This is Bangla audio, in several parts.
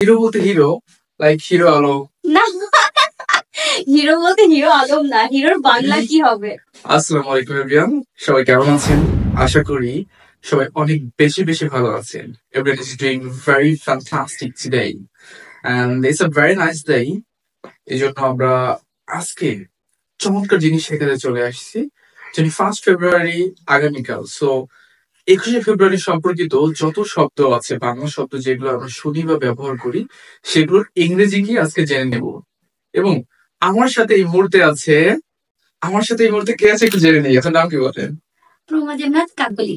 হিরো বলতে হিরো, লাইক হিরো আলম। না, হিরো বলতে হিরো আলম না, হিরোর বাংলা কি হবে? আসসালামু আলাইকুম এভরিওয়ান, সবাই কেমন আছেন? আশা করি সবাই অনেক বেশি বেশি ভালো আছেন। Everyone is doing very fantastic today and it's a very nice day. এই জন্য আমরা আজকে চমৎকার জিনিস শেখাতে চলে আসছি। 21st ফেব্রুয়ারি আগামীকাল, সো 21শে ফেব্রুয়ারি সম্পর্কিত যত শব্দ আছে, বাংলা শব্দ যেগুলো আমরা শুনি বা ব্যবহার করি, সেগুলোর ইংরেজি কি আজকে জেনে নেব। এবং আমার সাথে এই মুহূর্তে কে আছে একটু জেনে নেই। আপনার নাম কি বলেন? প্রমা দেবনাথ কাকলি।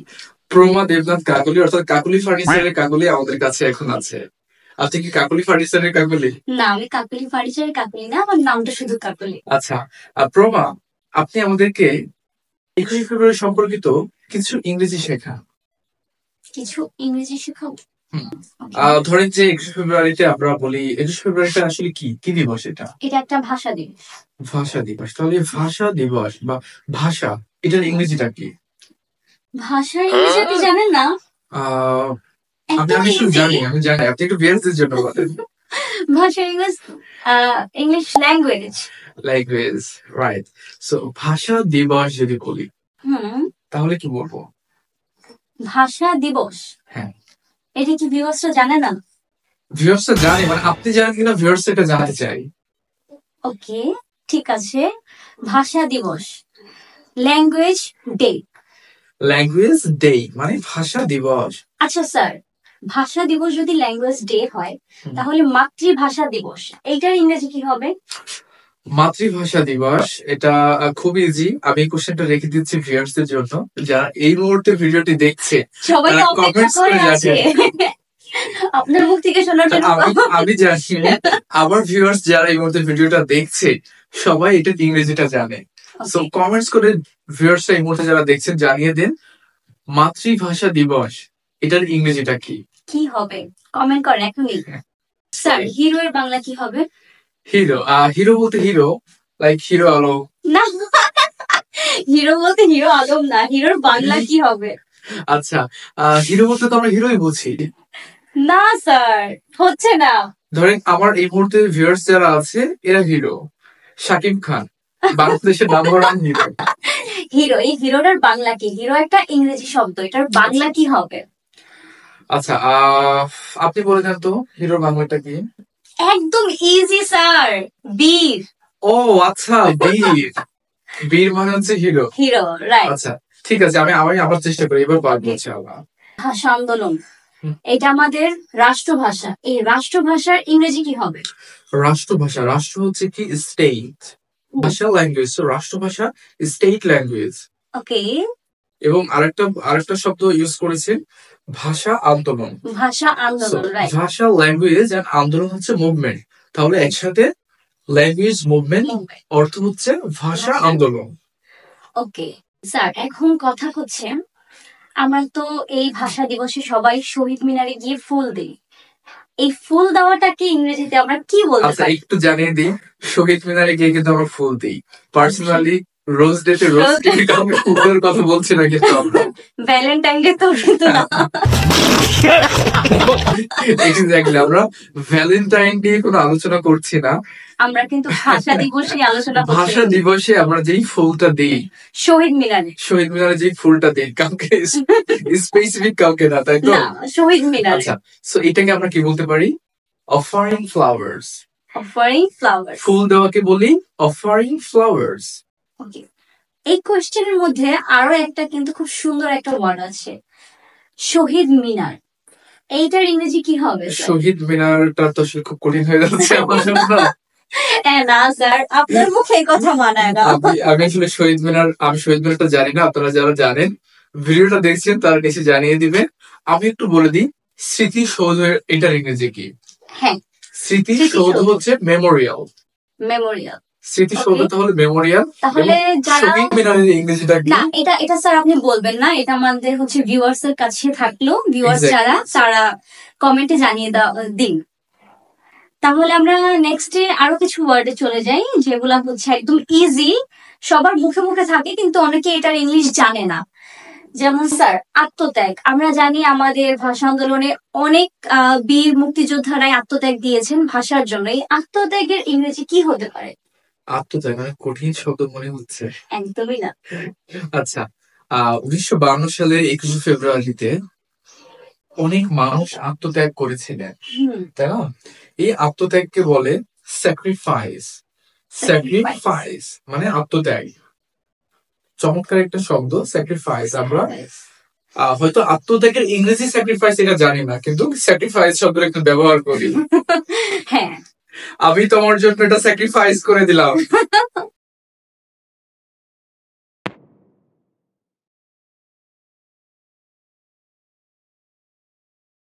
প্রমা দেবনাথ কাকলি, অর্থাৎ কাকলি ফার্নিচারের কাকলি আমাদের কাছে এখন আছে। আপনি কি কাকলি ফার্নিচারের কাকলি? না, আমি কাকলি ফার্নিচারের কাকলি না, আমার নামটা শুধু কাকলি। আচ্ছা, প্রমা, আপনি আমাদেরকে 21শে ফেব্রুয়ারি সম্পর্কিত কিছু ইংরেজি শেখা। কিছু ইংরেজি শেখাও? ধরেন যে 21শে ফেব্রুয়ারিতে আমরা বলি, 21শে ফেব্রুয়ারিটা আসলে কি দিবস? এটা একটা ভাষা দিবস। ভাষা দিবস। তাহলে ভাষা দিবস বা ভাষা, এটার ইংরেজিটা কি? ভাষা ইংরেজি আপনি জানেন না? আমি জানি, আপনি একটু বিয়ারদের জন্য বলেন। ভাষা ইংলিশ ল্যাঙ্গুয়েজ। রাইট। সো ভাষা দিবস যদি বলি তাহলে কি বলবো? ভাষা দিবস। হ্যাঁ, এটা কি ভিউয়ার্সরা জানে না? ভিউয়ার্সরা জানে, মানে আপনি জানেন কিনা ভিউয়ার্স এটা জানতে চাই। ওকে, ঠিক আছে। ভাষা দিবস, ল্যাঙ্গুয়েজ ডে। ল্যাঙ্গুয়েজ ডে মানে ভাষা দিবস। আচ্ছা স্যার, ভাষা দিবস যদি ল্যাঙ্গুয়েজ ডে হয়, তাহলে মাতৃভাষা দিবস এইটার ইংরেজি কি হবে? মাতৃভাষা দিবস, এটা খুব ইজি। আমি কোশ্চেনটা রেখে দিচ্ছি ভিউয়ার্সদের জন্য, যারা এই মুহূর্তে ভিডিওটি দেখছে সবাই কমেন্টস করে আছে আপনার মুখ থেকে শোনার জন্য। আমি জানি আমার ভিউয়ার্স যারা এই মুহূর্তে ভিডিওটা দেখছে সবাই এটা ইংরেজিটা জানে। সো কমেন্টস করে ভিউয়ার্স এই মুহূর্তে যারা দেখছেন জানিয়ে দিন মাতৃভাষা দিবস এটার ইংরেজিটা কি হবে। কমেন্ট করেন এখনই। স্যার, হিরো এর বাংলা কি হবে? হিরো বলতে হিরো, লাইক হিরো আলম। না, হিরো বলতে হিরো আলম না, হিরোর বাংলা কি হবে? আচ্ছা, হিরো বলতে তো আমরা হিরোই বুঝি। না স্যার, হচ্ছে না। ধরেন আমার এই মুহূর্তে ভিউয়ার্স যারা আছে এরা হিরো। শাকিব খান বাংলাদেশের নাম্বার 1 হিরো। এই হিরোটার বাংলা কি? হিরো একটা ইংরেজি শব্দ, এটার বাংলা কি হবে? আচ্ছা, আপনি বলে দেন তো হিরোর বাংলাটা কি? একদম ইজি স্যার, বীর। ও আচ্ছা, বীর মানে হচ্ছে হিরো। রাইট। আচ্ছা ঠিক আছে, আমি আবার চেষ্টা করি, এবার পারবো ইনশাআল্লাহ। ভাষা আন্দোলন, এটা আমাদের রাষ্ট্রভাষা। এই রাষ্ট্রভাষার ইংরেজি কি হবে? রাষ্ট্র হচ্ছে কি স্টেট ভাষা, ল্যাঙ্গুয়েজ। তো রাষ্ট্রভাষা স্টেট ল্যাঙ্গুয়েজ। ওকে। এবং আরেকটা শব্দ ইউজ করেছেন, ভাষা আন্দোলন। রাইট। ভাষা, ল্যাঙ্গুয়েজ এন্ড আন্দোলন হচ্ছে মুভমেন্ট। তাহলে একসাথে ল্যাঙ্গুয়েজ মুভমেন্ট অর্থ হচ্ছে ভাষা আন্দোলন। ওকে স্যার, এখন কথা হচ্ছে, আমরা তো এই ভাষা দিবসে সবাই শহীদ মিনারে গিয়ে ফুল দিই। এই ফুল দেওয়াটাকে ইংরেজিতে আমরা কি বলতে পারি? একটু জানিয়ে দিই, শহীদ মিনারে গিয়ে কিন্তু আমরা ফুল দিই। পার্সোনালি রোজ ডেতে রোজ কাউকে ফুলের কথা বলছি না, কিন্তু আমরা ভ্যালেন্টাইন ডে তো কিন্তু না। এক্স্যাক্টলি, আমরা ভ্যালেন্টাইন ডে কোনো আলোচনা করছি না, আমরা কিন্তু ভাষা দিবস নিয়ে আলোচনা করছি। ভাষা দিবসে আমরা যেই ফুলটা দিই শহীদ মিনারে যেই ফুলটা দিই কাউকে স্পেসিফিক কাউকে না, তাই তো? শহীদ মিনারে। আচ্ছা, সো এটাকে আমরা কি বলতে পারি? Offering flowers. ফুল দেওয়াকে বলি অফারিং ফ্লাওয়ার্স। ওকে, এই কোশ্চেনের মধ্যে আরো একটা কিন্তু খুব সুন্দর একটা ওয়ার্ড আছে, শহীদ মিনার। এইটার ইংরেজি কি হবে? শহীদ মিনারটা তো আসলে খুব কঠিন হয়ে যাচ্ছে আমার জন্য। না স্যার, আপনার মুখে এই কথা মানায় না। আমি আসলে শহীদ মিনারটা জানি না। আপনারা যারা জানেন ভিডিওটা দেখছেন তারা নিচে জানিয়ে দিবেন। আমি একটু বলে দিই, স্মৃতিসৌধ এটার ইংরেজি কি? হ্যাঁ, স্মৃতিসৌধ হচ্ছে মেমোরিয়াল। স্মৃতিসৌধ তাহলে মেমোরিয়াল। তাহলে শহীদ মিনারের ইংরেজিটা কি? না, এটা স্যার আপনি বলবেন না, এটা আমাদের হচ্ছে ভিউয়ার্স এর কাছে থাকলো। ভিউয়ার্স যারা, তারা কমেন্টে জানিয়ে দিন। তাহলে আমরা নেক্সটে আরো কিছু ওয়ার্ডে চলে যাই, যেগুলা হচ্ছে একদম ইজি, সবার মুখে মুখে থাকে, কিন্তু অনেকে এটার ইংলিশ জানে না। যেমন স্যার আত্মত্যাগ, আমরা জানি আমাদের ভাষা আন্দোলনে অনেক বীর মুক্তিযোদ্ধারাই আত্মত্যাগ দিয়েছেন ভাষার জন্য। এই আত্মত্যাগের ইংরেজি কি হতে পারে? আত্মত্যাগ মানে কঠিন শব্দ মনে হচ্ছে। একদমই না। আচ্ছা, 1952 সালের 21 ফেব্রুয়ারিতে অনেক মানুষ আত্মত্যাগ করেছিলেন, তাই না? এই আত্মত্যাগকে বলে স্যাক্রিফাইস। স্যাক্রিফাইস মানে আত্মত্যাগ। চমৎকার একটা শব্দ স্যাক্রিফাইস। আমরা হয়তো আত্মত্যাগের ইংরেজি স্যাক্রিফাইস এটা জানি না, কিন্তু স্যাক্রিফাইস শব্দটা একটু ব্যবহার করি। হ্যাঁ, আমি তোমার জন্য এটা স্যাক্রিফাইস করে দিলাম।